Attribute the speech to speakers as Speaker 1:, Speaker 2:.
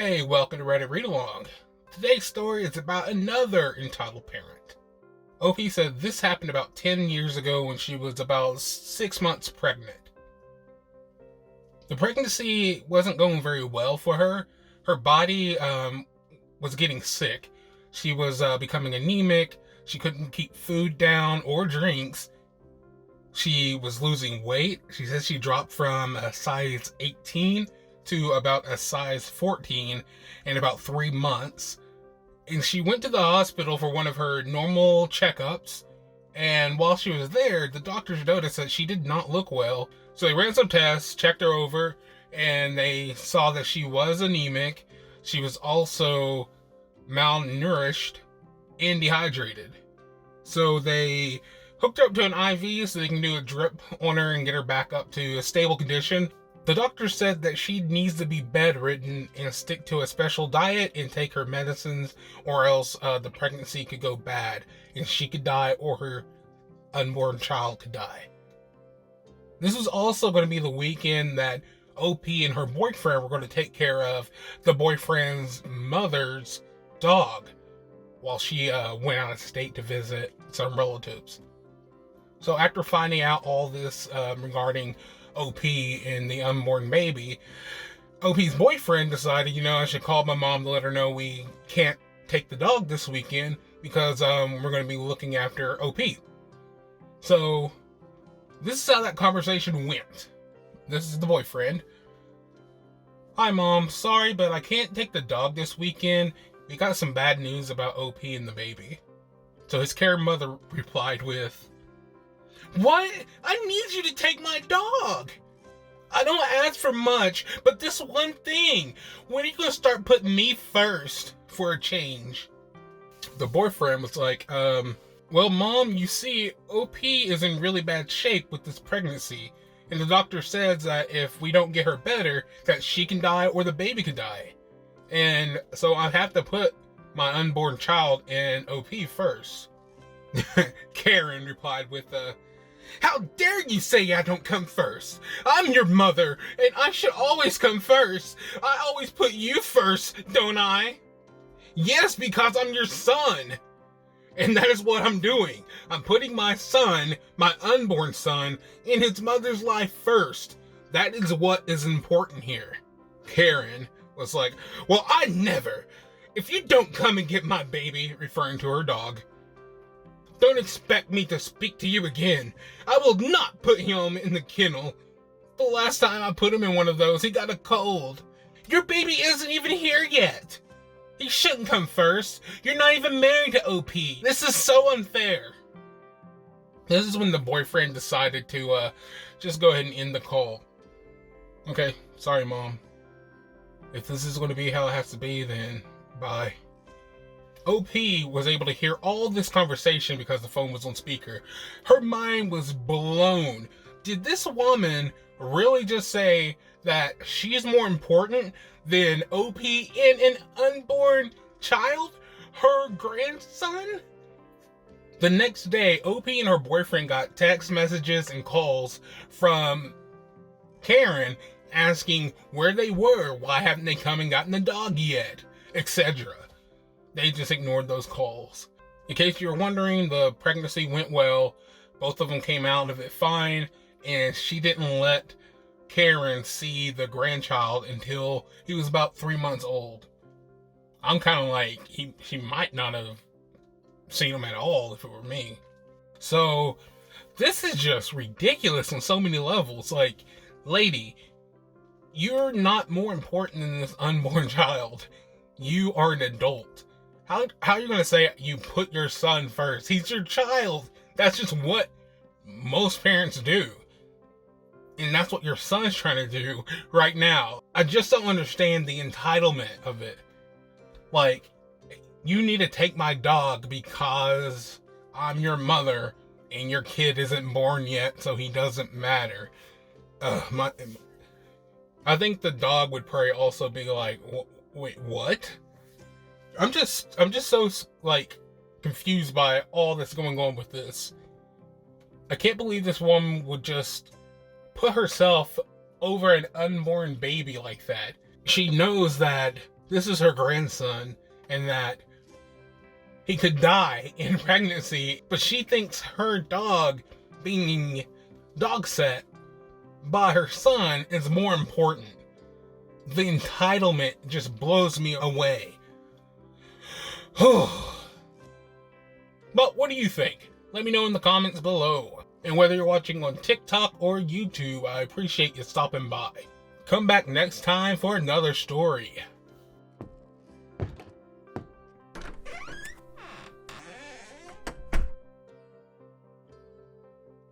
Speaker 1: Hey, welcome to Reddit Read Along. Today's story is about another entitled parent. OP said this happened about 10 years ago when she was about 6 months pregnant. The pregnancy wasn't going very well for her. Her body was getting sick. She was becoming anemic. She couldn't keep food down or drinks. She was losing weight. She says she dropped from a size 18 to about a size 14 in about 3 months. And she went to the hospital for one of her normal checkups. And while she was there, the doctors noticed that she did not look well. So they ran some tests, checked her over, and they saw that she was anemic. She was also malnourished and dehydrated. So they hooked her up to an IV so they can do a drip on her and get her back up to a stable condition. The doctor said that she needs to be bedridden and stick to a special diet and take her medicines, or else the pregnancy could go bad and she could die or her unborn child could die. This was also going to be the weekend that OP and her boyfriend were going to take care of the boyfriend's mother's dog while she went out of state to visit some relatives. So after finding out all this regarding OP and the unborn baby, OP's boyfriend decided, I should call my mom to let her know we can't take the dog this weekend because we're going to be looking after OP. So this is how that conversation went. This is the boyfriend. Hi mom, sorry, but I can't take the dog this weekend. We got some bad news about OP and the baby. So his care mother replied with, "What? I need you to take my dog. I don't ask for much, but this one thing. When are you gonna start putting me first for a change?" The boyfriend was like, well, mom, you see, OP is in really bad shape with this pregnancy. And the doctor says that if we don't get her better, that she can die or the baby can die. And so I have to put my unborn child in OP first. Karen replied with, "How dare you say I don't come first? I'm your mother, and I should always come first. I always put you first, don't I?" "Yes, because I'm your son. And that is what I'm doing. I'm putting my son, my unborn son, in his mother's life first. That is what is important here." Karen was like, "Well, I never. If you don't come and get my baby," referring to her dog, "don't expect me to speak to you again. I will not put him in the kennel. The last time I put him in one of those, he got a cold. Your baby isn't even here yet. He shouldn't come first. You're not even married to OP. This is so unfair." This is when the boyfriend decided to just go ahead and end the call. "Okay, sorry mom. If this is going to be how it has to be, then bye." OP was able to hear all this conversation because the phone was on speaker. Her mind was blown. Did this woman really just say that she's more important than OP and an unborn child, her grandson? The next day, OP and her boyfriend got text messages and calls from Karen asking where they were, why haven't they come and gotten the dog yet, etc. They just ignored those calls. In case you're wondering, the pregnancy went well. Both of them came out of it fine, and she didn't let Karen see the grandchild until he was about 3 months old. I'm kind of like, she might not have seen him at all if it were me. So this is just ridiculous on so many levels. Like, lady, you're not more important than this unborn child. You are an adult. How are you going to say you put your son first? He's your child. That's just what most parents do. And that's what your son's trying to do right now. I just don't understand the entitlement of it. Like, you need to take my dog because I'm your mother and your kid isn't born yet, so he doesn't matter. I think the dog would probably also be like, wait, what? I'm just so, like, confused by all that's going on with this. I can't believe this woman would just put herself over an unborn baby like that. She knows that this is her grandson and that he could die in pregnancy, but she thinks her dog being dog set by her son is more important. The entitlement just blows me away. But what do you think? Let me know in the comments below. And whether you're watching on TikTok or YouTube, I appreciate you stopping by. Come back next time for another story.